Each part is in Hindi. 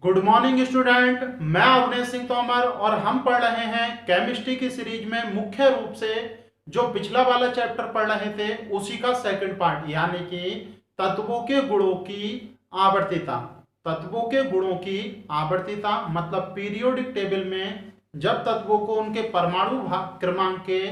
Good morning student. मैं अवनेश सिंह तोमर और हम पढ़ रहे हैं केमिस्ट्री की सीरीज में मुख्य रूप से जो पिछला वाला चैप्टर पढ़ रहे थे उसी का सेकंड पार्ट, यानी कि तत्वों के गुणों की आवर्तीता। तत्वों के गुणों की आवर्तीता मतलब पीरियोडिक टेबल में जब तत्वों को उनके परमाणु क्रमांक के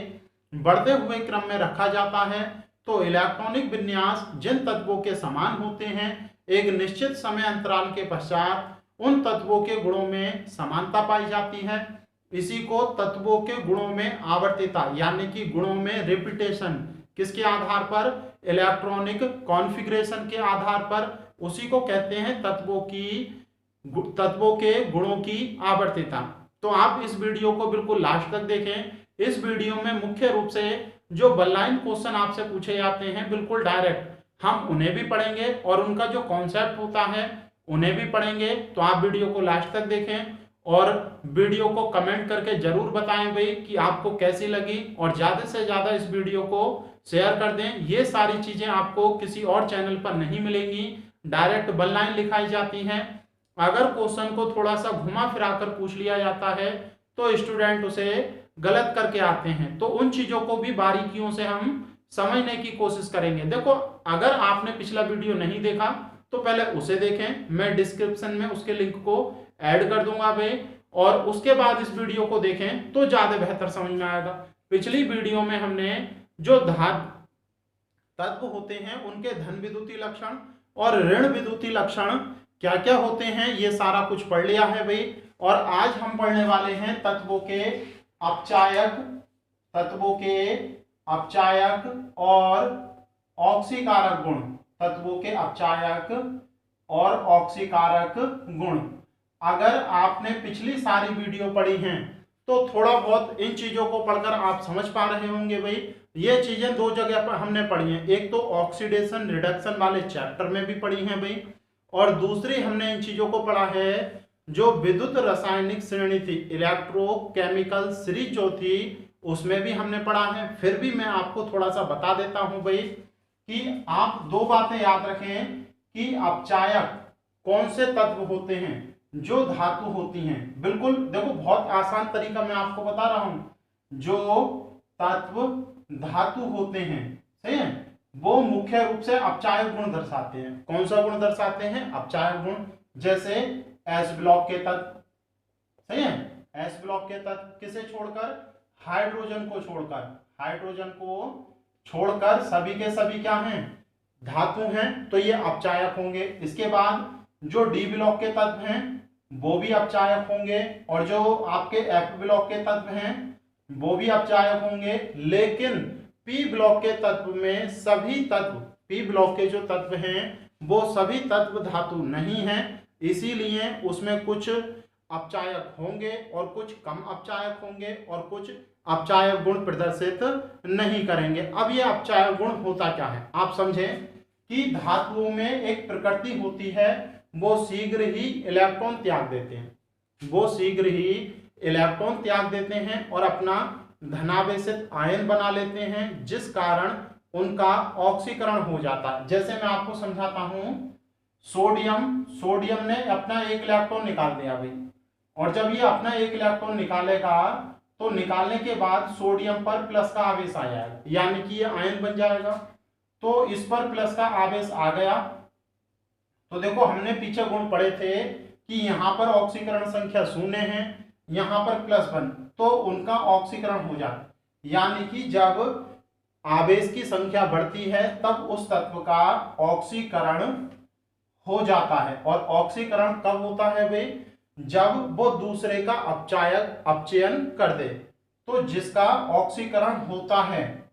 बढ़ते हुए क्रम में रखा जाता है तो इलेक्ट्रॉनिक विन्यास जिन तत्वों के समान होते हैं एक निश्चित समय अंतराल के पश्चात उन तत्वों के गुणों में समानता पाई जाती है। इसी को तत्वों के गुणों में आवर्तीता यानी कि गुणों में रिपीटेशन किसके आधार पर, इलेक्ट्रॉनिक कॉन्फ़िगरेशन के आधार पर, उसी को कहते हैं तत्वों के गुणों की आवर्तीता। तो आप इस वीडियो को बिल्कुल लास्ट तक देखें। इस वीडियो में मुख्य रूप से जो वन लाइन क्वेश्चन आपसे पूछे जाते हैं बिल्कुल डायरेक्ट हम उन्हें भी पढ़ेंगे और उनका जो कॉन्सेप्ट होता है उन्हें भी पढ़ेंगे। तो आप वीडियो को लास्ट तक देखें और वीडियो को कमेंट करके जरूर बताएं भाई कि आपको कैसी लगी, और ज्यादा से ज्यादा इस वीडियो को शेयर कर दें। ये सारी चीजें आपको किसी और चैनल पर नहीं मिलेंगी, डायरेक्ट वन लाइन लिखाई जाती हैं। अगर क्वेश्चन को थोड़ा सा घुमा फिरा कर पूछ लिया जाता है तो स्टूडेंट उसे गलत करके आते हैं, तो उन चीजों को भी बारीकियों से हम समझने की कोशिश करेंगे। देखो, अगर आपने पिछला वीडियो नहीं देखा तो पहले उसे देखें, मैं डिस्क्रिप्शन में उसके लिंक को ऐड कर दूंगा भाई, और उसके बाद इस वीडियो को देखें तो ज्यादा बेहतर समझ में आएगा। पिछली वीडियो में हमने जो तत्व होते हैं उनके धन विद्युतीय लक्षण और ऋण विद्युतीय लक्षण क्या क्या होते हैं ये सारा कुछ पढ़ लिया है भाई। और आज हम पढ़ने वाले हैं तत्वों के अपचायक और ऑक्सीकारक गुण। तत्वों के अपचायक और ऑक्सीकारक गुण। अगर आपने पिछली सारी वीडियो पढ़ी हैं तो थोड़ा बहुत इन चीजों को पढ़कर आप समझ पा रहे होंगे भाई। ये चीजें दो जगह पर हमने पढ़ी हैं, एक तो ऑक्सीडेशन रिडक्शन वाले चैप्टर में भी पढ़ी हैं भाई, और दूसरी हमने इन चीजों को पढ़ा है जो विद्युत रासायनिक श्रेणी थी, इलेक्ट्रोकेमिकल सीरीज जो थी उसमें भी हमने पढ़ा है। फिर भी मैं आपको थोड़ा सा बता देता हूं भाई कि आप दो बातें याद रखें कि अपचायक कौन से तत्व होते हैं, जो धातु होती हैं। बिल्कुल देखो, बहुत आसान तरीका मैं आपको बता रहा हूं। जो तत्व धातु होते हैं, सही है, वो मुख्य रूप से अपचायक गुण दर्शाते हैं। कौन सा गुण दर्शाते हैं? अपचायक गुण। जैसे एस ब्लॉक के तत्व, सही है, एस ब्लॉक के तत्व किसे छोड़कर, हाइड्रोजन को छोड़कर सभी के सभी क्या हैं, धातु हैं, तो ये अपचायक होंगे। इसके बाद जो डी ब्लॉक के तत्व हैं वो भी अपचायक होंगे, और जो आपके एफ ब्लॉक के तत्व हैं वो भी अपचायक होंगे। लेकिन पी ब्लॉक के तत्व में सभी तत्व, पी ब्लॉक के जो तत्व हैं वो सभी तत्व धातु नहीं हैं, इसीलिए उसमें कुछ अपचायक होंगे और कुछ कम अपचायक होंगे और कुछ अपचायक गुण प्रदर्शित नहीं करेंगे। अब ये अपचायक गुण होता क्या है आप समझें कि धातुओं में एक प्रकृति होती है, वो शीघ्र ही इलेक्ट्रॉन त्याग देते हैं और अपना धनावेशित आयन बना लेते हैं, जिस कारण उनका ऑक्सीकरण हो जाता है। जैसे मैं आपको समझाता हूं, सोडियम ने अपना एक इलेक्ट्रॉन निकाल दिया भाई, और जब ये अपना एक इलेक्ट्रॉन निकालेगा तो निकालने के बाद सोडियम पर प्लस का आवेश आ जाएगा, यानी कि ये आयन बन जाएगा। तो इस पर प्लस का आवेश आ गया, तो देखो हमने पीछे गुण पढ़े थे कि यहाँ पर ऑक्सीकरण संख्या 0 है, यहाँ पर +1, तो उनका ऑक्सीकरण हो जाता है। यानी कि जब आवेश की संख्या बढ़ती है तब उस तत्व का ऑक्सीकरण हो जाता है। और ऑक्सीकरण कब होता है भाई? जब वो दूसरे का अपचयन कर दे, तो जिसका ऑक्सीकरण होता है,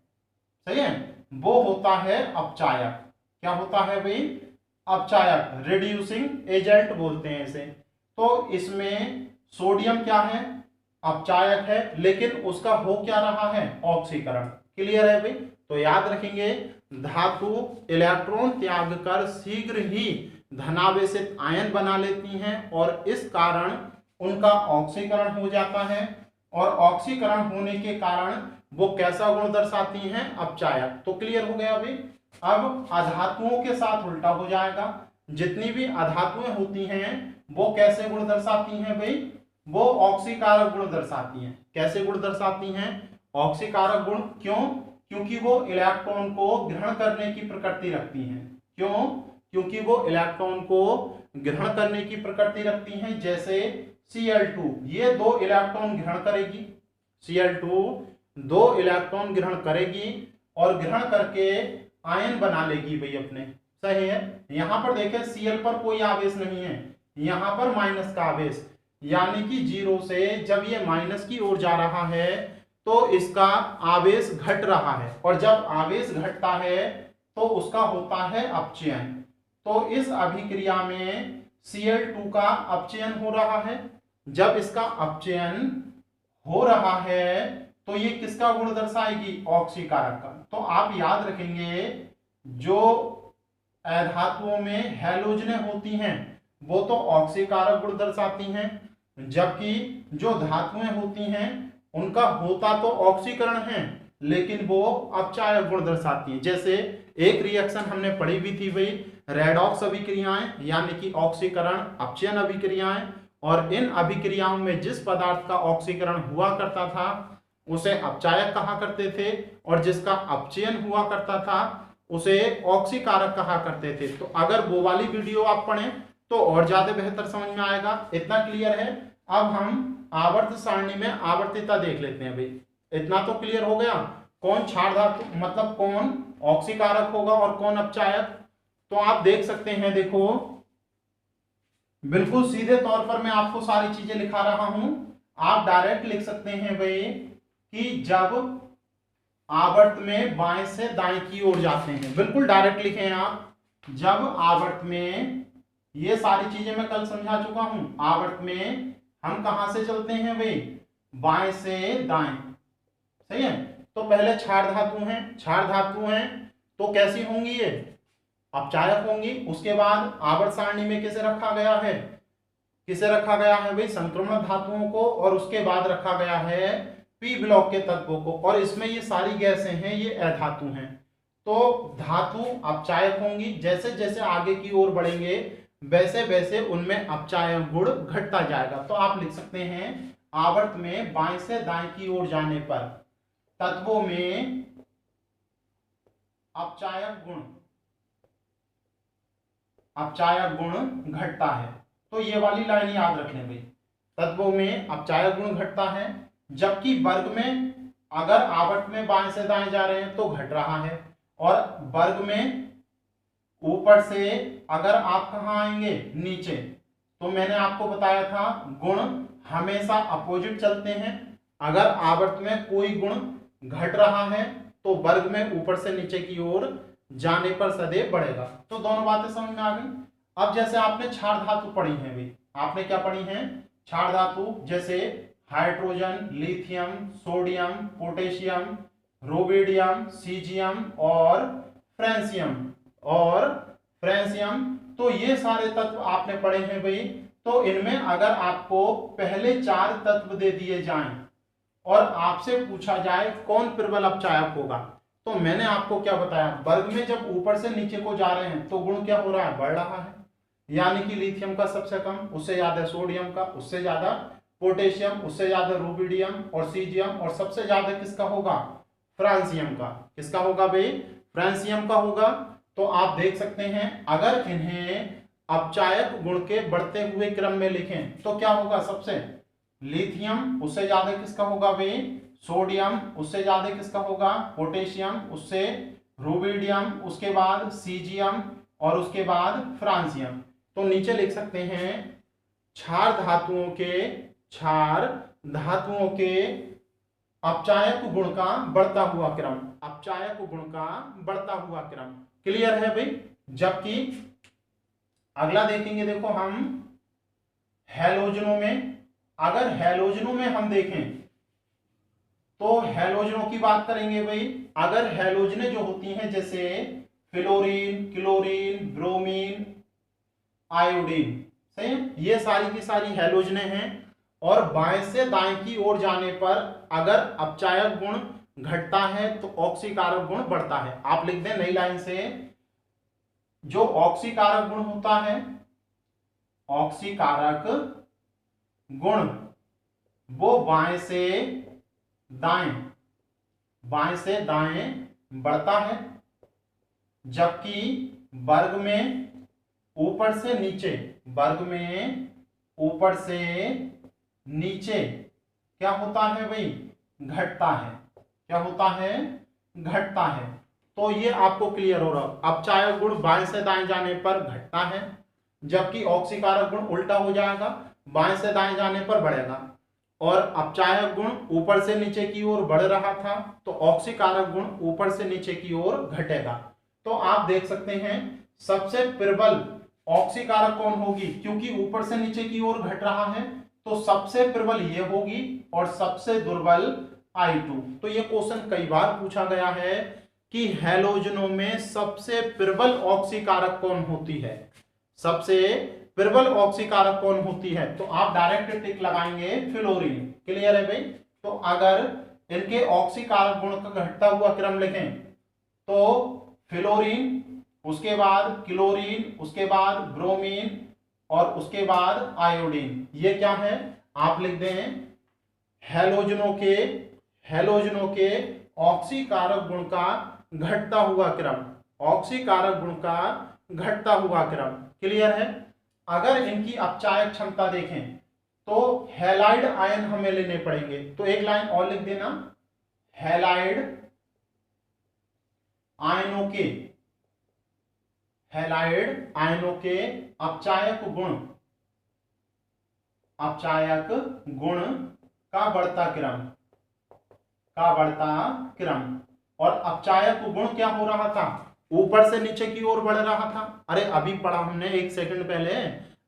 सही है, वो होता है अपचायक। क्या होता है भाई? अपचायक, रिड्यूसिंग एजेंट बोलते हैं इसे। तो इसमें सोडियम क्या है? अपचायक है, लेकिन उसका हो क्या रहा है? ऑक्सीकरण। क्लियर है भाई? तो याद रखेंगे, धातु इलेक्ट्रॉन त्याग कर शीघ्र ही धनावेशित आयन बना लेती हैं और इस कारण उनका ऑक्सीकरण हो जाता है, और ऑक्सीकरण होने के कारण वो कैसा गुण दर्शाती हैं? अपचायक। तो क्लियर हो गया अभी। अब अधातुओं के साथ उल्टा हो जाएगा। जितनी भी अधातुएं होती हैं वो कैसे गुण दर्शाती हैं भाई, वो ऑक्सीकारक गुण दर्शाती हैं। कैसे गुण दर्शाती हैं, ऑक्सीकारक गुण। क्यों, क्योंकि वो इलेक्ट्रॉन को ग्रहण करने की प्रकृति रखती हैं। क्यों, क्योंकि वो इलेक्ट्रॉन को ग्रहण करने की प्रकृति रखती हैं। जैसे Cl2 ये 2 इलेक्ट्रॉन ग्रहण करेगी, Cl2 2 इलेक्ट्रॉन ग्रहण करेगी और ग्रहण करके आयन बना लेगी भाई अपने। सही है। यहां पर देखें Cl पर कोई आवेश नहीं है, यहां पर माइनस का आवेश, यानी कि 0 से जब ये माइनस की ओर जा रहा है तो इसका आवेश घट रहा है, और जब आवेश घटता है तो उसका होता है अपचयन। तो इस अभिक्रिया में Cl2 का अपचयन हो रहा है। जब इसका अपचयन हो रहा है तो ये किसका गुण दर्शाएगी, ऑक्सीकारक का। तो आप याद रखेंगे जो अधातुओं में हैलोजनें होती हैं वो तो ऑक्सीकारक गुण दर्शाती हैं, जबकि जो धातुएं होती हैं उनका होता तो ऑक्सीकरण है लेकिन वो अपचायक गुण दर्शाती हैं। जैसे एक रिएक्शन हमने पढ़ी भी थी भाई, रेडॉक्स अभिक्रियाएं, यानी कि ऑक्सीकरण अपचयन अभिक्रियाएं। और इन अभिक्रियाओं में जिस पदार्थ का ऑक्सीकरण हुआ करता था उसे अपचायक कहा करते थे, और जिसका अपचयन हुआ करता था उसे ऑक्सीकारक कहा करते थे। तो अगर वो वाली वीडियो आप पढ़ें तो और ज्यादा बेहतर समझ में आएगा। इतना क्लियर है। अब हम आवर्त सारणी में आवर्तिता देख लेते हैं भाई। इतना तो क्लियर हो गया, कौन क्षार धातु मतलब कौन ऑक्सीकारक होगा और कौन अपचायक। तो आप देख सकते हैं, देखो बिल्कुल सीधे तौर पर मैं आपको सारी चीजें लिखा रहा हूं। आप डायरेक्ट लिख सकते हैं भाई कि जब आवर्त में बाएं से दाएं की ओर जाते हैं, बिल्कुल डायरेक्ट लिखें आप। जब आवर्त में, ये सारी चीजें मैं कल समझा चुका हूं, आवर्त में हम कहां से चलते हैं भाई, बाएं से दाएं। सही है। तो पहले क्षार धातु हैं, क्षार धातु हैं तो कैसी होंगी ये, अपचायक होंगी। उसके बाद आवर्त सारणी में किसे रखा गया है, किसे रखा गया है भाई, संक्रमण धातुओं को, और उसके बाद रखा गया है पी ब्लॉक के तत्वों को। और इसमें ये सारी गैसें हैं ये अधातु हैं। तो धातु अपचायक होंगी, जैसे जैसे आगे की ओर बढ़ेंगे वैसे वैसे उनमें अपचायक गुण घटता जाएगा। तो आप लिख सकते हैं आवर्त में बाएं से दाएं की ओर जाने पर तत्वों में अपचायक गुण घटता है। तो ये वाली लाइन याद रखने भाई, तत्वों में अपचायक गुण घटता है। जबकि वर्ग में अगर आवर्त में बाएं से दाएं जा रहे हैं तो घट रहा है, और वर्ग में ऊपर से अगर आप कहां आएंगे, नीचे, तो मैंने आपको बताया था गुण हमेशा अपोजिट चलते हैं। अगर आवर्त में कोई गुण घट रहा है तो वर्ग में ऊपर से नीचे की ओर जाने पर सदैव बढ़ेगा। तो दोनों बातें समझ में आ गई। अब जैसे आपने क्षार धातु पढ़ी है भाई, आपने क्या पढ़ी है, क्षार धातु, जैसे hydrogen, lithium, sodium, potassium, rubidium, caesium और फ्रेंसियम। तो ये सारे तत्व आपने पढ़े हैं भाई। तो इनमें अगर आपको पहले 4 तत्व दे दिए जाएं और आपसे पूछा जाए कौन प्रबल अपचायक होगा, तो मैंने आपको क्या बताया, वर्ग में जब ऊपर से नीचे को जा रहे हैं तो गुण क्या हो रहा है, बढ़ रहा है। यानी कि लिथियम का सबसे कम, उससे ज्यादा सोडियम का, उससे ज्यादा पोटेशियम, उससे ज्यादा रूबिडियम और सीजियम, और सबसे ज्यादा किसका होगा, फ्रांसियम का। किसका होगा भाई, फ्रांसियम का होगा। तो आप देख सकते हैं अगर इन्हें अपचायक गुण के बढ़ते हुए क्रम में लिखें तो क्या होगा, सबसे लिथियम, उससे ज्यादा किसका होगा भाई, सोडियम, उससे ज्यादा किसका होगा, पोटेशियम, उससे रूबिडियम, उसके बाद सीजियम और उसके बाद फ्रांसियम। तो नीचे लिख सकते हैं क्षार धातुओं के अपचायक गुण का बढ़ता हुआ क्रम, अपचायक गुण का बढ़ता हुआ क्रम। क्लियर है भाई। जबकि अगला देखेंगे, देखो हम हैलोजनों में, अगर हैलोजनों में हम देखें तो हैलोजनों की बात करेंगे भाई। अगर हैलोजनें जो होती हैं जैसे फ्लोरीन, क्लोरीन, ब्रोमीन, आयोडीन, सही है, ये सारी की सारी हैलोजनें हैं। और बाएं से दाएं की ओर जाने पर अगर अपचायक गुण घटता है तो ऑक्सीकारक गुण बढ़ता है। आप लिख दें नई लाइन से, जो ऑक्सीकारक गुण होता है, ऑक्सीकारक गुण, वो बाएं से दाएं बढ़ता है, जबकि वर्ग में ऊपर से नीचे क्या होता है भाई, घटता है। क्या होता है, घटता है। तो ये आपको क्लियर हो रहा। अपचायक गुण बाएं से दाएं जाने पर घटता है, जबकि ऑक्सीकारक गुण उल्टा हो जाएगा, बाएं से दाएं जाने पर बढ़ेगा। और अपचायक गुण ऊपर से नीचे की ओर बढ़ रहा था, तो ऑक्सीकारक गुण ऊपर से नीचे की ओर घटेगा। तो आप देख सकते हैं सबसे प्रबल ऑक्सीकारक कौन होगी, क्योंकि ऊपर से नीचे की ओर घट रहा है, तो सबसे प्रबल ये होगी और सबसे दुर्बल I2। तो ये क्वेश्चन कई बार पूछा गया है कि हैलोजनों में सबसे प्रबल ऑक्सीकारक कौन होती है, सबसे प्रबल ऑक्सीकारक कौन होती है। तो आप डायरेक्ट टिक लगाएंगे फ्लोरीन। क्लियर है भाई। तो अगर इनके ऑक्सीकारक गुण का घटता हुआ क्रम लिखें तो फ्लोरीन, उसके बाद क्लोरीन, उसके बाद ब्रोमीन और उसके बाद आयोडीन। ये क्या है, आप लिख दें हैलोजनों के ऑक्सीकारक गुण का घटता हुआ क्रम, ऑक्सीकारक गुण का घटता हुआ क्रम। क्लियर है। अगर इनकी अपचायक क्षमता देखें तो हैलाइड आयन हमें लेने पड़ेंगे। तो एक लाइन और लिख देना, हैलाइड आयनों के अपचायक गुण का बढ़ता क्रम। और अपचायक गुण क्या हो रहा था, ऊपर से नीचे की ओर बढ़ रहा था। अरे अभी पढ़ा हमने एक सेकंड पहले,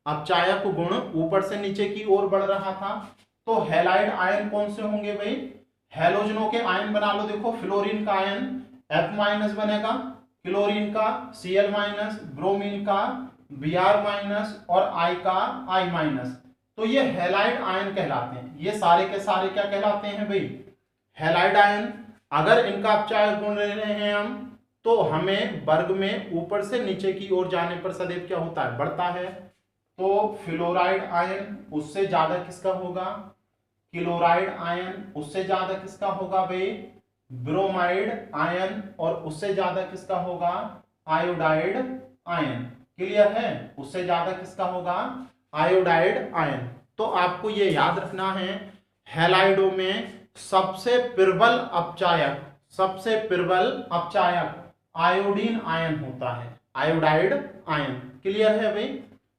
अपचायक गुण ऊपर से नीचे की ओर बढ़ रहा था। तो हैलाइड आयन कौन से होंगे भाई, हैलोजनों के आयन बना लो। देखो फ्लोरीन का आयन F- बनेगा, क्लोरीन का Cl-, ब्रोमीन का Br- और I का I-। तो ये हैलाइड आयन कहलाते हैं। ये सारे के सारे क्या कहलाते हैं भाई, हैलाइड आयन। अगर इनका अपचायक गुण ले रहे हैं हम, तो हमें वर्ग में ऊपर से नीचे की ओर जाने पर सदैव क्या होता है, बढ़ता है। तो फ्लोराइड आयन उससे ज्यादा किसका होगा, क्लोराइड आयन उससे ज्यादा किसका होगा भाई, ब्रोमाइड आयन, और उससे ज्यादा किसका होगा, आयोडाइड आयन। क्लियर है। उससे ज्यादा किसका होगा, आयोडाइड आयन। तो आपको ये याद रखना है, हैलाइडों में सबसे प्रबल अपचायक आयोडीन आयन होता है, आयोडाइड आयन। क्लियर है भाई।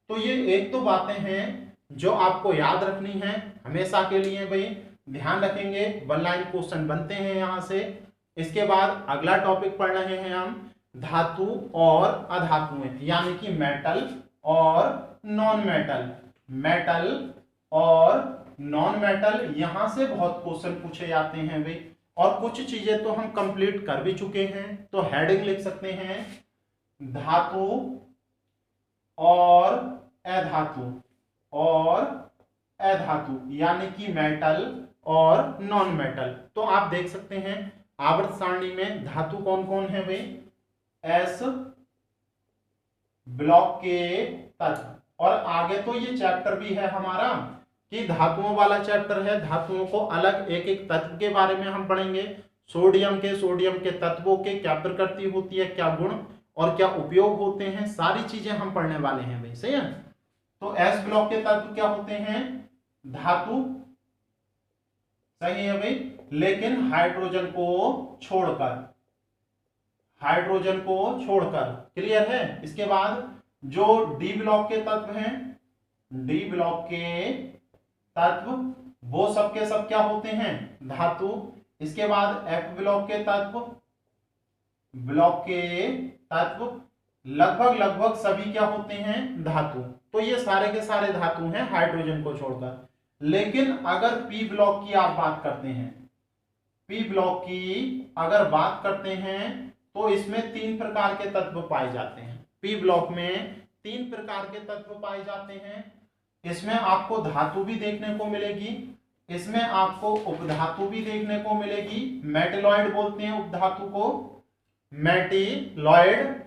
तो ये एक तो बातें हैं जो आपको याद रखनी है हमेशा के लिए भाई, ध्यान रखेंगे। वन लाइन क्वेश्चन बनते हैं यहां से। इसके बाद अगला टॉपिक पढ़ रहे हैं हम धातु और अधातुएं, यानी कि मेटल और नॉन मेटल। मेटल और नॉन मेटल, यहां से बहुत क्वेश्चन पूछे जाते हैं भाई। और कुछ चीजें तो हम कंप्लीट कर भी चुके हैं। तो हेडिंग लिख सकते हैं धातु और अधातु, यानी कि मेटल और नॉन मेटल। तो आप देख सकते हैं आवर्त सारणी में धातु कौन कौन है भाई, एस ब्लॉक के तत्व। और आगे तो ये चैप्टर भी है हमारा कि धातुओं वाला चैप्टर है। धातुओं को अलग एक एक तत्व के बारे में हम पढ़ेंगे। सोडियम के तत्वों के क्या प्रकृति होती है, क्या गुण और क्या उपयोग होते हैं, सारी चीजें हम पढ़ने वाले हैं भाई। सही है। तो एस ब्लॉक के तत्व क्या होते हैं, धातु। सही है भाई। लेकिन हाइड्रोजन को छोड़कर। क्लियर है। इसके बाद जो डी ब्लॉक के तत्व हैं, डी ब्लॉक के तत्व वो सब के सब क्या होते हैं, धातु। इसके बाद एफ ब्लॉक के तत्व लगभग सभी क्या होते हैं, धातु। तो ये सारे के सारे धातु हैं हाइड्रोजन को छोड़कर। लेकिन अगर पी ब्लॉक की आप बात करते हैं, पी ब्लॉक की अगर बात करते हैं तो इसमें 3 प्रकार के तत्व पाए जाते हैं। पी ब्लॉक में 3 प्रकार के तत्व पाए जाते हैं। इसमें आपको धातु भी देखने को मिलेगी, इसमें आपको उपधातु भी देखने को मिलेगी। मेटेलॉइड बोलते हैं उपधातु को, मेटिलॉइड।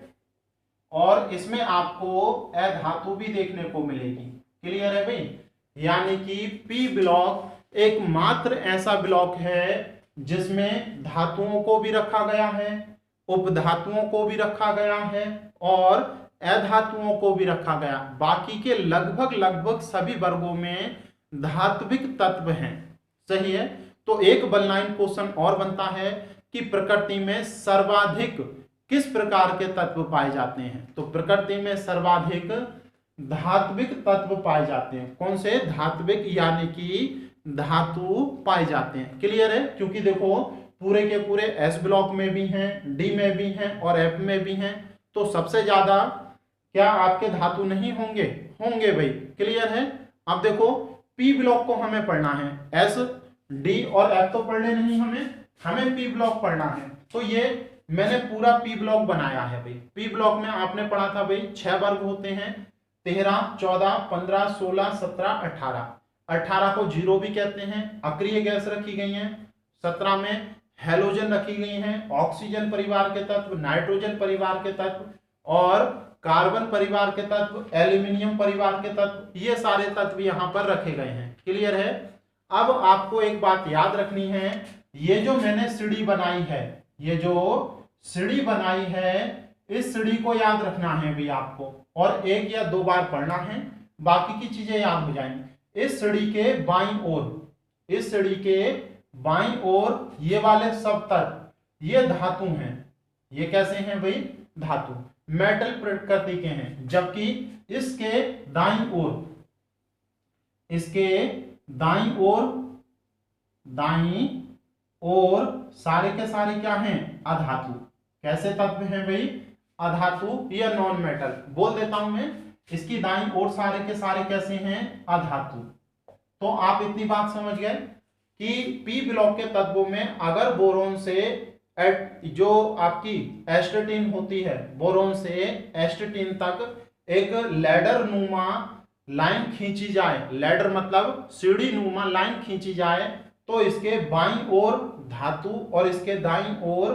और इसमें आपको अधातु भी देखने को मिलेगी। क्लियर है भाई? यानी कि पी ब्लॉक एकमात्र ऐसा ब्लॉक है जिसमें धातुओं को भी रखा गया है, उपधातुओं को भी रखा गया है और अधातुओं को भी रखा गया। बाकी के लगभग लगभग सभी वर्गों में धात्विक तत्व हैं। सही है। तो एक वन लाइन क्वेश्चन और बनता है कि प्रकृति में सर्वाधिक किस प्रकार के तत्व पाए जाते हैं? तो प्रकृति में सर्वाधिक धात्विक तत्व पाए जाते हैं। कौन से? धात्विक, यानी कि धातु पाए जाते हैं। क्लियर है? क्योंकि देखो पूरे के पूरे एस ब्लॉक में भी हैं, डी में भी हैं और एफ में भी हैं, तो सबसे ज्यादा क्या आपके धातु नहीं होंगे? होंगे भाई। क्लियर है? अब देखो पी ब्लॉक को हमें पढ़ना है, एस डी और एफ तो पढ़ने नहीं, हमें पी ब्लॉक पढ़ना है। तो ये मैंने पूरा पी ब्लॉक बनाया है भाई। पी ब्लॉक में आपने पढ़ा था भाई 6 वर्ग होते हैं, 13, 14, 15, 16, 17, 18। 18 को जीरो भी कहते हैं। अक्रिय गैस रखी गई हैं। 17 में हेलोजन रखी गई हैं, ऑक्सीजन परिवार के तत्व, नाइट्रोजन परिवार के तत्व और कार्बन परिवार के तत्व, एल्यूमिनियम परिवार के तत्व, ये सारे तत्व यहां पर रखे गए हैं। क्लियर है? अब आपको एक बात याद रखनी है, ये जो मैंने सीढ़ी बनाई है, ये जो सीढ़ी बनाई है, इस सीढ़ी को याद रखना है भी आपको, और 1 या 2 बार पढ़ना है, बाकी की चीजें याद हो जाएंगी। इस सीढ़ी के बाईं ओर, इस सीढ़ी के बाईं ओर ये वाले सब तत्व ये धातु हैं। ये कैसे हैं भाई? धातु, मेटल प्रकृति के हैं। जबकि इसके दाईं ओर, इसके दाईं ओर सारे के सारे क्या हैं? अधातु। कैसे तत्व हैं भाई? अधातु या नॉन मेटल। बोल देता हूं मैं, इसकी दाईं ओर सारे के सारे कैसे हैं? अधातु। तो आप इतनी बात समझ गए कि पी ब्लॉक के तत्वों में अगर बोरोन से जो आपकी एस्टेटिन होती है, बोरोन से एस्टेटिन तक एक लैडर नुमा लाइन खींची जाए, लैडर मतलब सीढ़ी नुमा लाइन खींची जाए, तो इसके बाईं ओर धातु और इसके दाईं ओर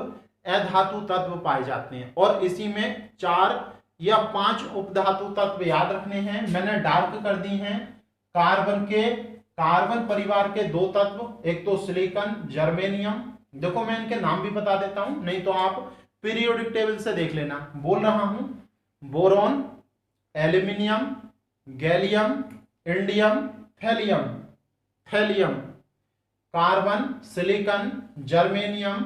अधातु तत्व पाए जाते हैं। और इसी में 4 या 5 उपधातु तत्व याद रखने हैं, मैंने डार्क कर दी हैं। कार्बन परिवार के 2 तत्व, एक तो सिलिकॉन, जर्मेनियम। देखो मैं इनके नाम भी बता देता हूं, नहीं तो आप पीरियोडिक टेबल से देख लेना। बोल रहा हूं, boron, aluminium, gallium, indium, thallium, carbon, silicon, germanium,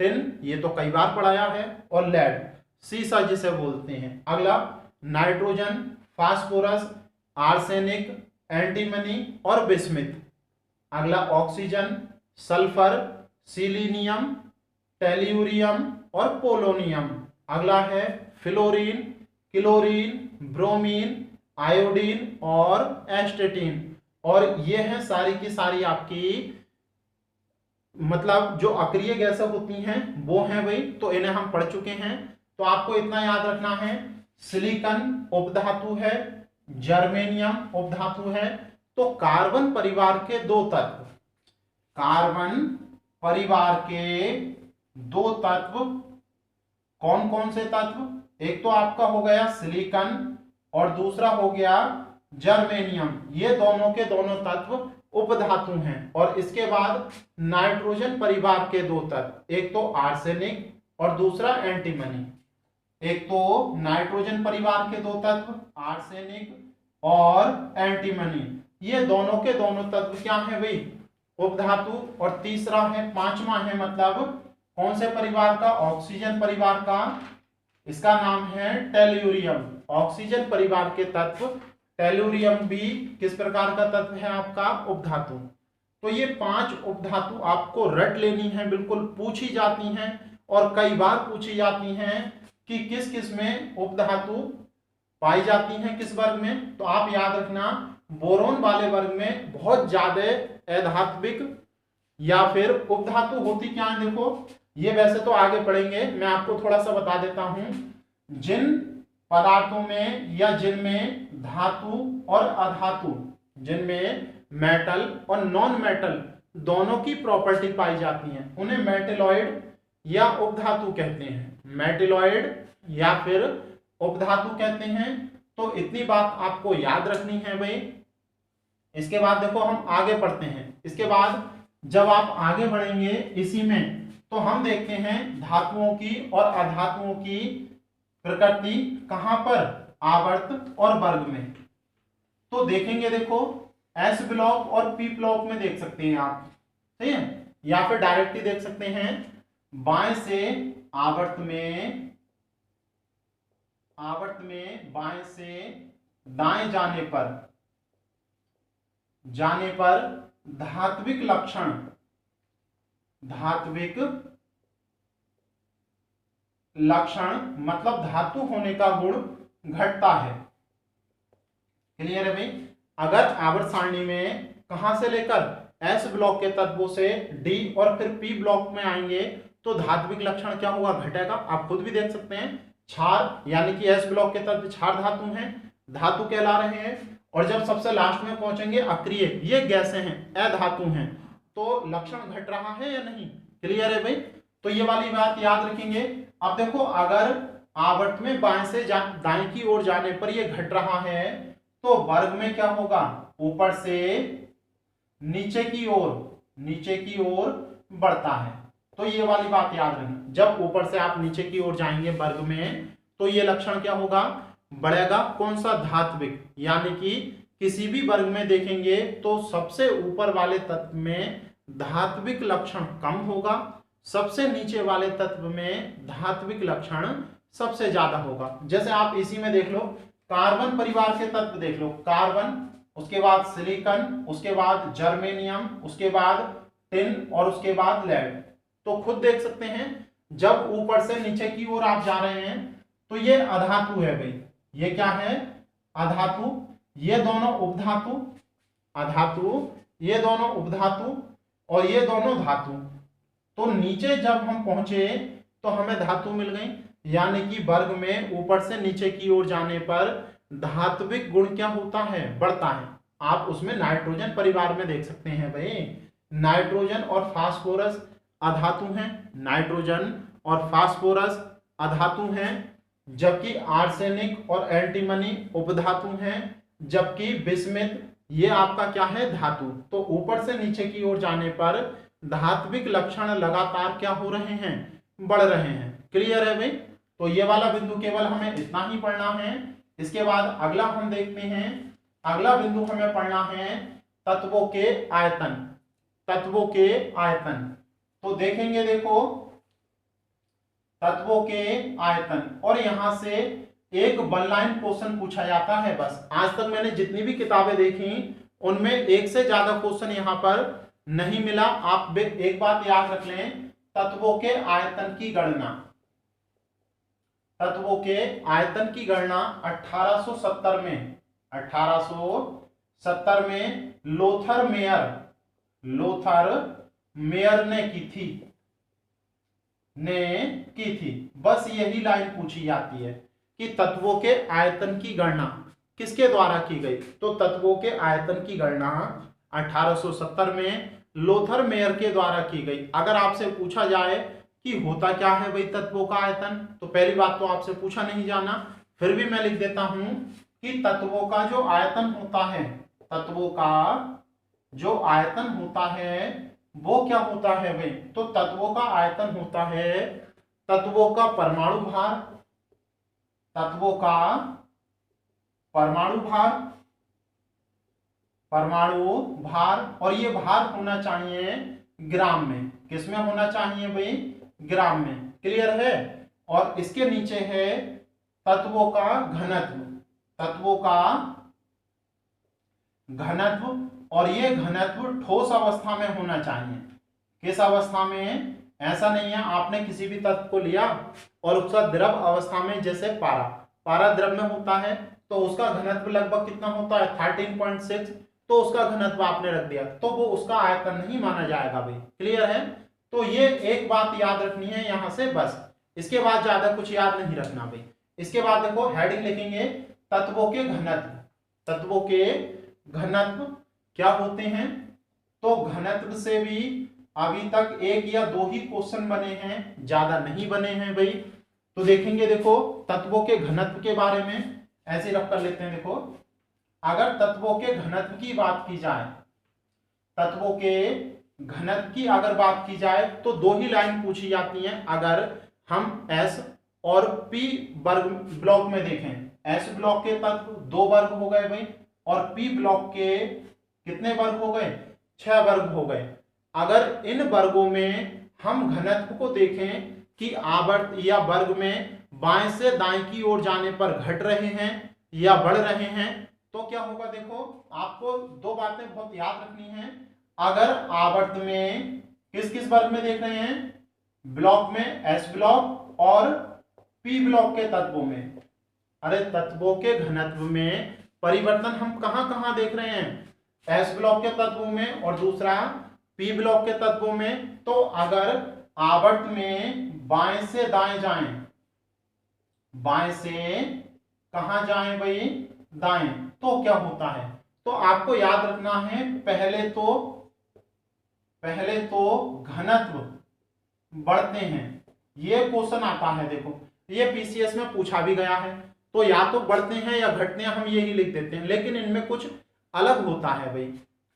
tin, ये तो कई बार पढ़ाया है, और लेड, सीसा जिसे बोलते हैं। अगला नाइट्रोजन, फास्फोरस, आर्सेनिक, एंटीमनी और बिस्मिथ। अगला ऑक्सीजन, सल्फर, सिलीनियम, टेल्यूरियम और पोलोनियम। अगला है फ्लोरीन, क्लोरीन, ब्रोमीन, आयोडीन और एस्टेटिन। और ये है सारी की सारी आपकी मतलब जो अक्रिय गैसें होती हैं वो हैं भाई, तो इन्हें हम पढ़ चुके हैं। तो आपको इतना याद रखना है, सिलिकॉन उपधातु है, जर्मेनियम उपधातु है। तो कार्बन परिवार के 2 तत्व, कार्बन परिवार के 2 तत्व कौन कौन से तत्व? एक तो आपका हो गया सिलिकॉन और दूसरा हो गया जर्मेनियम। ये दोनों के दोनों तत्व उपधातु हैं। और इसके बाद नाइट्रोजन परिवार के 2 तत्व, एक तो आर्सेनिक और दूसरा एंटीमनी। एक तो नाइट्रोजन परिवार के 2 तत्व, आर्सेनिक और एंटीमनी, ये दोनों के दोनों तत्व क्या है भाई? उपधातु। और तीसरा है, 5वां है मतलब कौन से परिवार का? ऑक्सीजन परिवार का। इसका नाम है टेल्यूरियम। ऑक्सीजन परिवार के तत्व टेल्यूरियम भी किस प्रकार का तत्व है? आपका उपधातु। तो ये 5 उपधातु आपको रट लेनी है, बिल्कुल पूछी जाती हैं और कई बार पूछी जाती हैं कि किस किस में उपधातु पाई जाती हैं, किस वर्ग में। तो आप याद रखना, बोरोन वाले वर्ग में बहुत ज्यादा अधात्विक या फिर उपधातु होती क्या है? देखो ये वैसे तो आगे पढ़ेंगे, मैं आपको थोड़ा सा बता देता हूं। जिन पदार्थों में या जिनमें धातु और अधातु, जिनमें मेटल और नॉन मेटल दोनों की प्रॉपर्टी पाई जाती है, उन्हें मेटेलॉइड या उपधातु कहते हैं। मेटेलॉइड या फिर उपधातु कहते हैं। तो इतनी बात आपको याद रखनी है भाई। इसके बाद देखो हम आगे पढ़ते हैं। इसके बाद जब आप आगे बढ़ेंगे इसी में, तो हम देखते हैं धातुओं की और अधातुओं की प्रकृति कहां पर, आवर्त और वर्ग में। तो देखेंगे, देखो एस ब्लॉक और पी ब्लॉक में देख सकते हैं आप, सही है, या फिर डायरेक्ट ही देख सकते हैं। बाएं से आवर्त में बाएं से दाएं जाने पर धात्विक लक्षण मतलब धातु होने का गुण घटता है। क्लियर है भाई। अगर आवर्त सारणी में कहां से लेकर एस ब्लॉक के तत्वों से डी और फिर पी ब्लॉक में आएंगे तो धात्विक लक्षण क्या होगा, घटेगा। आप खुद भी देख सकते हैं, क्षार यानी कि एस ब्लॉक के तत्व क्षार धातु हैं, धातु कहला रहे हैं। और जब सबसे लास्ट में पहुंचेंगे अक्रिय, ये गैसें हैं, अधातु हैं, तो लक्षण घट रहा है या नहीं। क्लियर है भाई। तो ये वाली बात याद रखेंगे। अब देखो, अगर आवर्त में बाएं से दाएं की ओर जाने पर ये घट रहा है, तो वर्ग में क्या होगा, ऊपर से नीचे की ओर बढ़ता है। तो ये वाली बात याद रखें, जब ऊपर से आप नीचे की ओर जाएंगे वर्ग में, तो ये लक्षण क्या होगा, बढ़ेगा। कौन सा, धात्विक। यानी कि किसी भी वर्ग में देखेंगे तो सबसे ऊपर वाले तत्व में धात्विक लक्षण कम होगा, सबसे नीचे वाले तत्व में धात्विक लक्षण सबसे ज्यादा होगा। जैसे आप इसी में देख लो, कार्बन परिवार के तत्व देख लो, कार्बन, उसके बाद सिलिकॉन, उसके बाद जर्मेनियम, उसके बाद टिन और उसके बाद लेड। तो खुद देख सकते हैं, जब ऊपर से नीचे की ओर आप जा रहे हैं तो ये अधातु है भाई। ये क्या है, अधातु। ये दोनों उपधातु, अधातु, ये दोनों उपधातु और ये दोनों धातु। तो नीचे जब हम पहुंचे तो हमें धातु मिल गई, यानी कि वर्ग में ऊपर से नीचे की ओर जाने पर धात्विक गुण क्या होता है, बढ़ता है। आप उसमें नाइट्रोजन परिवार में देख सकते हैं भाई, नाइट्रोजन और फास्फोरस अधातु हैं, नाइट्रोजन और फास्फोरस अधातु हैं, जबकि आर्सेनिक और एंटीमनी उपधातु हैं, जबकि बिस्मिथ ये आपका क्या है, धातु। तो ऊपर से नीचे की ओर जाने पर धात्विक लक्षण लगातार क्या हो रहे हैं, बढ़ रहे हैं। क्लियर है भाई। तो ये वाला बिंदु केवल हमें इतना ही पढ़ना है। इसके बाद अगला हम देखते हैं, अगला बिंदु हमें पढ़ना है तत्वों के आयतन। तत्वों के आयतन तो देखेंगे, देखो तत्वों के आयतन, और यहां से एक वन लाइन क्वेश्चन पूछा जाता है बस। आज तक मैंने जितनी भी किताबें देखी उनमें एक से ज्यादा क्वेश्चन यहां पर नहीं मिला। आप एक बात याद रख लें, तत्वों के आयतन की गणना, तत्वों के आयतन की गणना 1870 में लोथर मेयर ने की थी। बस यही लाइन पूछी जाती है कि तत्वों के आयतन की गणना किसके द्वारा की गई। तो तत्वों के आयतन की गणना 1870 में लोथर मेयर के द्वारा की गई। अगर आपसे पूछा जाए कि होता क्या है भाई तत्वों का आयतन, तो पहली बात तो आपसे पूछा नहीं जाना, फिर भी मैं लिख देता हूं कि तत्वों का जो आयतन होता है, तत्वों का जो आयतन होता है वो क्या होता है भाई। तो तत्वों का आयतन होता है तत्वों का परमाणु भार, तत्वों का परमाणु भार, और ये भार होना चाहिए ग्राम में। किसमें होना चाहिए भाई, ग्राम में। क्लियर है। और इसके नीचे है तत्वों का घनत्व, तत्वों का घनत्व, और ये घनत्व ठोस अवस्था में होना चाहिए। किस अवस्था में, ऐसा नहीं है आपने किसी भी तत्व को लिया और उसका द्रव अवस्था में, जैसे पारा द्रव में होता है तो उसका घनत्व लगभग कितना होता है 13.6, तो उसका घनत्व आपने रख दिया तो वो उसका आयतन नहीं माना जाएगा भाई। क्लियर है। तो ये एक बात याद रखनी है यहां से बस, इसके बाद ज्यादा कुछ याद नहीं रखना भाई। इसके बाद देखो हेडिंग लिखेंगे तत्वों के घनत्व। तत्वों के घनत्व क्या होते हैं, तो घनत्व से भी अभी तक एक या दो ही क्वेश्चन बने हैं, ज्यादा नहीं बने हैं भाई। तो देखेंगे, देखो तत्वों के घनत्व के बारे में ऐसे रख कर लेते हैं। देखो अगर तत्वों के घनत्व की बात की जाए, तत्वों के घनत्व की अगर बात की जाए तो दो ही लाइन पूछी जाती हैं। अगर हम एस और पी वर्ग ब्लॉक में देखें, एस ब्लॉक के तत्व 2 वर्ग हो गए भाई, और पी ब्लॉक के कितने वर्ग हो गए, 6 वर्ग हो गए। अगर इन वर्गों में हम घनत्व को देखें कि आवर्त या वर्ग में बाएं से दाएं की ओर जाने पर घट रहे हैं या बढ़ रहे हैं, तो क्या होगा। देखो आपको 2 बातें बहुत याद रखनी है। अगर आवर्त में किस किस वर्ग में देख रहे हैं, ब्लॉक में एस ब्लॉक और पी ब्लॉक के तत्वों में, अरे तत्वों के घनत्व में परिवर्तन हम कहां कहां देख रहे हैं, एस ब्लॉक के तत्वों में और दूसरा पी ब्लॉक के तत्वों में। तो अगर आवर्त में बाएं से दाएं जाएं, बाएं से कहां जाएं भाई, दाएं, तो क्या होता है। तो आपको याद रखना है, पहले तो घनत्व बढ़ते हैं, ये क्वेश्चन आता है। देखो ये पीसीएस में पूछा भी गया है, तो या तो बढ़ते हैं या घटते हैं, हम यही लिख देते हैं, लेकिन इनमें कुछ अलग होता है भाई।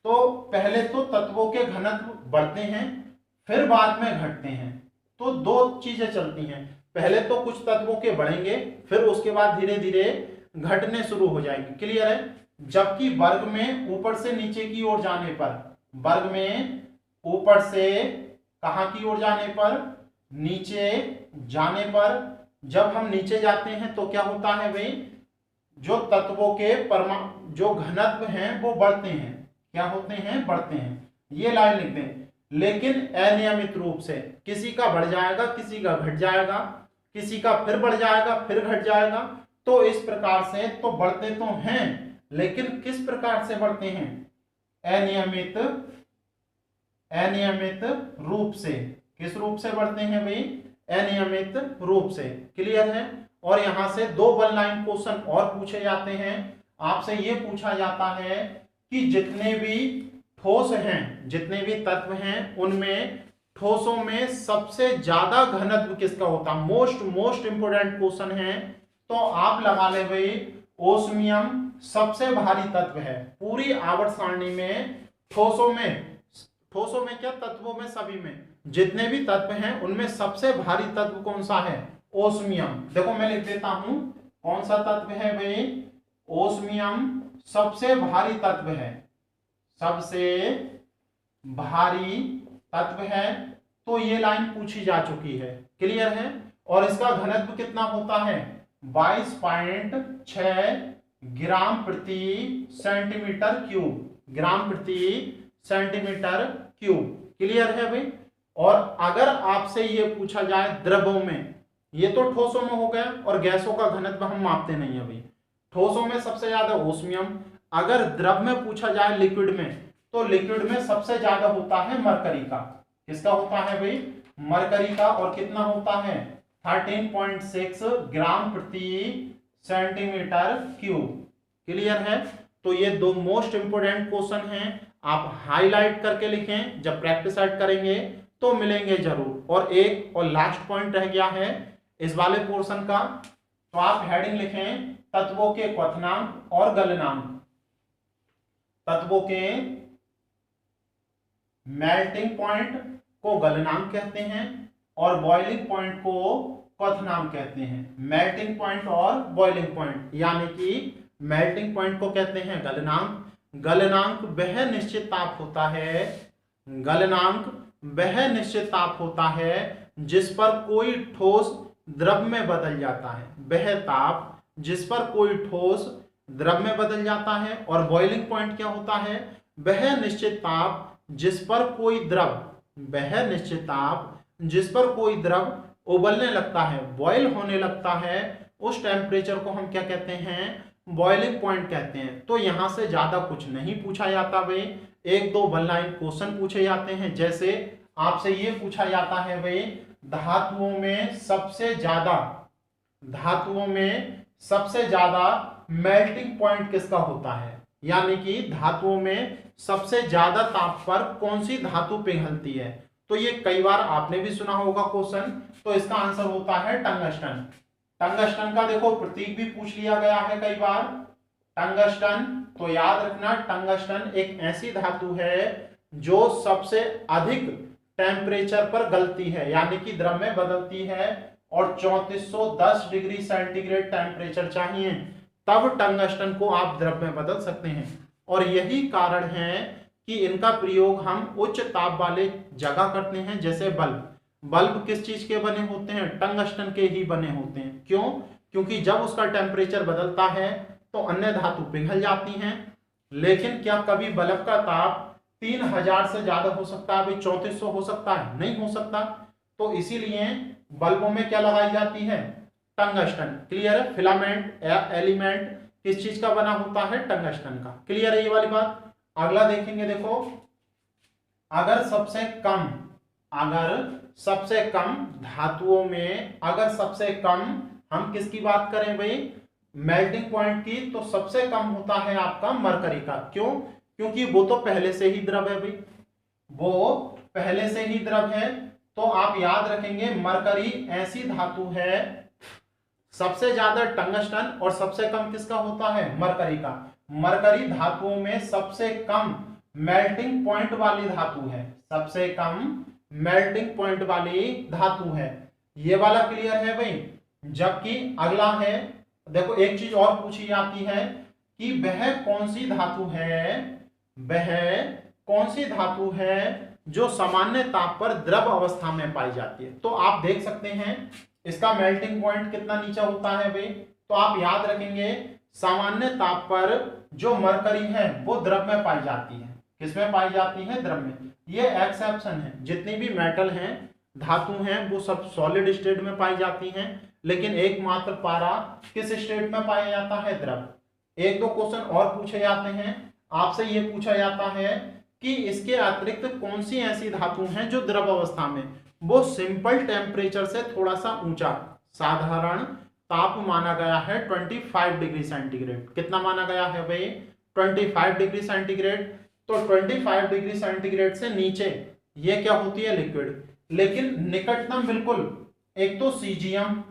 तो पहले तो तत्वों के घनत्व बढ़ते हैं, फिर बाद में घटते हैं। तो 2 चीजें चलती हैं, पहले तो कुछ तत्वों के बढ़ेंगे, फिर उसके बाद धीरे धीरे घटने शुरू हो जाएंगे। क्लियर है। जबकि वर्ग में ऊपर से नीचे की ओर जाने पर, वर्ग में ऊपर से कहां की ओर जाने पर, नीचे जाने पर, जब हम नीचे जाते हैं तो क्या होता है भाई, जो तत्वों के जो घनत्व हैं वो बढ़ते हैं। क्या होते हैं, बढ़ते हैं। ये लाइन लिख दें। लेकिन अनियमित रूप से, किसी का बढ़ जाएगा, किसी का घट जाएगा, किसी का फिर बढ़ जाएगा, फिर घट जाएगा। तो इस प्रकार से तो बढ़ते तो हैं, लेकिन किस प्रकार से बढ़ते हैं, अनियमित रूप से। किस रूप से बढ़ते हैं भाई, अनियमित रूप से। क्लियर है। और यहां से 2 वन लाइन क्वेश्चन और पूछे जाते हैं। आपसे यह पूछा जाता है कि जितने भी ठोस हैं, जितने भी तत्व हैं, उनमें ठोसों में सबसे ज्यादा घनत्व किसका होता है। मोस्ट इंपोर्टेंट क्वेश्चन है। तो आप लगा ले भाई, ओस्मियम सबसे भारी तत्व है पूरी आवर्त सारणी में। ठोसों में क्या, तत्वों में, सभी में जितने भी तत्व हैं उनमें सबसे भारी तत्व कौन सा है, ओस्मियम। देखो मैं लिख देता हूं, कौन सा तत्व है भाई, ओस्मियम सबसे भारी तत्व है, सबसे भारी तत्व है। तो ये लाइन पूछी जा चुकी है। क्लियर है। और इसका घनत्व कितना होता है, 22.6 ग्राम प्रति सेंटीमीटर क्यूब, ग्राम प्रति सेंटीमीटर क्यूब। क्लियर है भाई। और अगर आपसे ये पूछा जाए द्रवों में, ये तो ठोसों में हो गया, और गैसों का घनत्व हम मापते नहीं है भाई। ठोसों में सबसे ज्यादा ओस्मियम। अगर द्रव में पूछा जाए लिक्विड में, तो लिक्विड में सबसे ज्यादा होता है मरकरी का। किसका होता है भाई, मरकरी का। और कितना होता है, 13.6 ग्राम प्रति सेंटीमीटर क्यूब। क्लियर है। तो ये 2 मोस्ट इंपोर्टेंट क्वेश्चन हैं, आप हाईलाइट करके लिखें, जब प्रैक्टिस करेंगे तो मिलेंगे जरूर। और एक और लास्ट पॉइंट रह गया है इस वाले पोर्शन का, तो आप हेडिंग लिखें, तत्वों के क्वथनांक और गलनांक। तत्वों के मेल्टिंग पॉइंट को गलनांक कहते हैं और बॉइलिंग पॉइंट को क्वथनांक कहते हैं। मेल्टिंग पॉइंट और बॉइलिंग पॉइंट, यानी कि मेल्टिंग पॉइंट को कहते हैं गलनांक। गलनांक वह निश्चित ताप होता है, गलनांक वह निश्चित ताप होता है जिस पर कोई ठोस द्रव में बदल जाता है, वह ताप जिस पर कोई ठोस द्रव में बदल जाता है। और बॉइलिंग पॉइंट क्या होता है, वह निश्चित ताप जिस पर कोई द्रव, वह निश्चित ताप जिस पर कोई द्रव उबलने लगता है, बॉयल होने लगता है, उस टेम्परेचर को हम क्या कहते हैं, बॉइलिंग पॉइंट कहते हैं। तो यहां से ज्यादा कुछ नहीं पूछा जाता भाई, 1-2 वन लाइन क्वेश्चन पूछे जाते हैं। जैसे आपसे ये पूछा जाता है भाई, धातुओं में सबसे ज्यादा मेल्टिंग पॉइंट किसका होता है, यानी कि धातुओं में सबसे ज्यादा ताप पर कौन सी धातु पिघलती है। तो ये कई बार आपने भी सुना होगा क्वेश्चन, तो इसका आंसर होता है टंगस्टन। टंगस्टन का देखो प्रतीक भी पूछ लिया गया है कई बार, टंगस्टन। तो याद रखना टंगस्टन एक ऐसी धातु है जो सबसे अधिक टेम्परेचर पर गलती है, यानी कि द्रव में बदलती है, और 3410 डिग्री सेंटीग्रेड टेम्परेचर चाहिए तब टंगस्टन को आप द्रव में बदल सकते हैं। और यही कारण है कि इनका प्रयोग हम उच्च ताप वाले जगह करते हैं, जैसे बल्ब। बल्ब किस चीज के बने होते हैं? टंगस्टन के ही बने होते हैं। क्यों? क्योंकि जब उसका टेम्परेचर बदलता है तो अन्य धातु पिघल जाती हैं। लेकिन क्या कभी बल्ब का ताप 3000 से ज्यादा हो सकता है? अभी 3400 हो सकता है? नहीं हो सकता। तो इसीलिए बल्बों में क्या लगाई जाती है? टंगस्टन। क्लियर है? फिलामेंट या एलिमेंट किस चीज का बना होता है? टंगस्टन का। क्लियर है ये वाली बात? अगला देखेंगे, देखो अगर सबसे कम धातुओं में, अगर सबसे कम हम किसकी बात करें भाई? मेल्टिंग पॉइंट की, तो सबसे कम होता है आपका मरकरी का। क्यों? क्योंकि वो तो पहले से ही द्रव है भाई, वो पहले से ही द्रव है। तो आप याद रखेंगे मरकरी ऐसी धातु है, सबसे ज्यादा टंगस्टन और सबसे कम किसका होता है? मरकरी का। मरकरी धातुओं में सबसे कम मेल्टिंग पॉइंट वाली धातु है, सबसे कम मेल्टिंग पॉइंट वाली धातु है। ये वाला क्लियर है भाई? जबकि अगला है, देखो एक चीज और पूछी जाती है कि वह कौन सी धातु है, वह कौन सी धातु है जो सामान्य ताप पर द्रव अवस्था में पाई जाती है। तो आप देख सकते हैं इसका मेल्टिंग पॉइंट कितना नीचा होता है भाई। तो आप याद रखेंगे सामान्य ताप पर जो मरकरी है वो द्रव में पाई जाती है। किसमें पाई जाती है? द्रव में। ये एक्सेप्शन है, जितनी भी मेटल हैं, धातु हैं, वो सब सॉलिड स्टेट में पाई जाती हैं, लेकिन एकमात्र पारा किस स्टेट में पाया जाता है? द्रव। एक दो क्वेश्चन और पूछे जाते हैं, आपसे ये पूछा जाता है कि इसके अतिरिक्त कौन सी ऐसी धातु हैं जो द्रव अवस्था में वो सिंपल टेम्परेचर से थोड़ा सा ऊंचा साधारण ताप माना गया है 25 डिग्री सेंटीग्रेड। कितना माना गया है भाई? 25 डिग्री सेंटीग्रेड। तो 25 डिग्री सेंटीग्रेड से नीचे ये क्या होती है? लिक्विड। लेकिन निकटतम बिल्कुल एक तो सीजियम,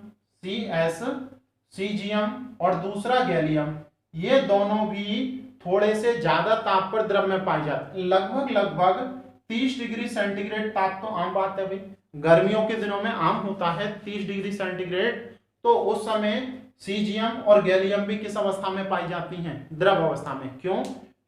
सीजियम और दूसरा गैलियम, ये दोनों भी थोड़े से ज्यादा ताप पर द्रव में पाए जाते हैं। लगभग 30 डिग्री सेंटीग्रेड ताप तो आम बात है भाई, गर्मियों के दिनों में आम होता है 30 डिग्री सेंटीग्रेड। तो उस समय सीजियम और गैलियम भी किस अवस्था में पाई जाती हैं? द्रव अवस्था में। क्यों?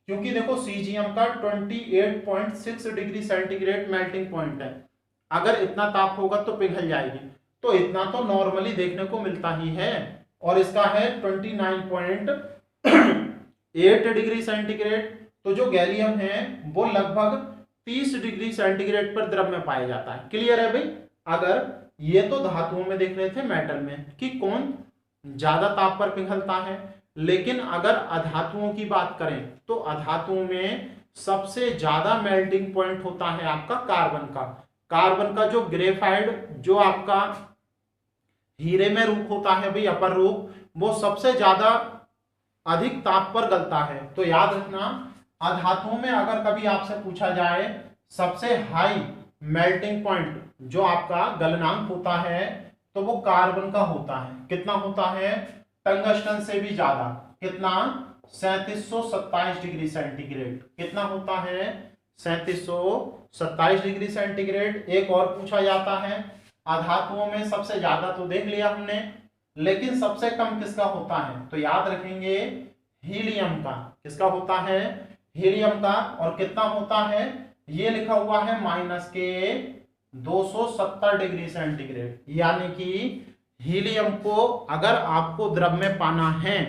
क्योंकि देखो सीजियम का 28.6 डिग्री सेंटीग्रेड मेल्टिंग पॉइंट है। अगर इतना ताप होगा तो पिघल जाएगी, तो इतना तो नॉर्मली देखने को मिलता ही है। और इसका है 29.8 डिग्री सेंटीग्रेड। तो जो गैलियम है वो लगभग 30 डिग्री सेंटीग्रेड पर द्रव में पाया जाता है। क्लियर है भाई? अगर ये तो धातुओं में देख रहे थे, मेटल में, कि कौन ज्यादा ताप पर पिघलता है। लेकिन अगर अधातुओं की बात करें तो अधातुओं में सबसे ज्यादा मेल्टिंग पॉइंट होता है आपका कार्बन का। कार्बन का जो ग्रेफाइड, जो आपका हीरे में रूप होता है भाई, अपर रूप, वो सबसे ज्यादा अधिक ताप पर गलता है। तो याद रखना अधातुओं में अगर कभी आपसे पूछा जाए सबसे हाई मेल्टिंग पॉइंट जो आपका गलनांक होता है तो वो कार्बन का होता है। कितना होता है? टंगस्टन से भी ज्यादा। कितना? 3727 डिग्री सेंटीग्रेड। कितना होता है? 3727 डिग्री सेंटीग्रेड। एक और पूछा जाता है, अधातुओं में सबसे ज्यादा तो देख लिया हमने, लेकिन सबसे कम किसका होता है? तो याद रखेंगे हीलियम का। किसका होता है? हीलियम का। और कितना होता है? ये लिखा हुआ है -270 डिग्री सेंटीग्रेड। यानी कि हीलियम को अगर आपको द्रव में पाना है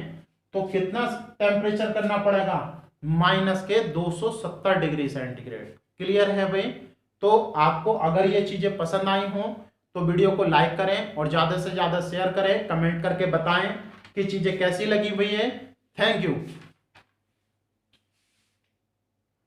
तो कितना टेम्परेचर करना पड़ेगा? -270 डिग्री सेंटीग्रेड। क्लियर है भाई? तो आपको अगर ये चीजें पसंद आई हो तो वीडियो को लाइक करें और ज्यादा से ज्यादा शेयर करें, कमेंट करके बताएं कि चीजें कैसी लगी हुई है। Thank you.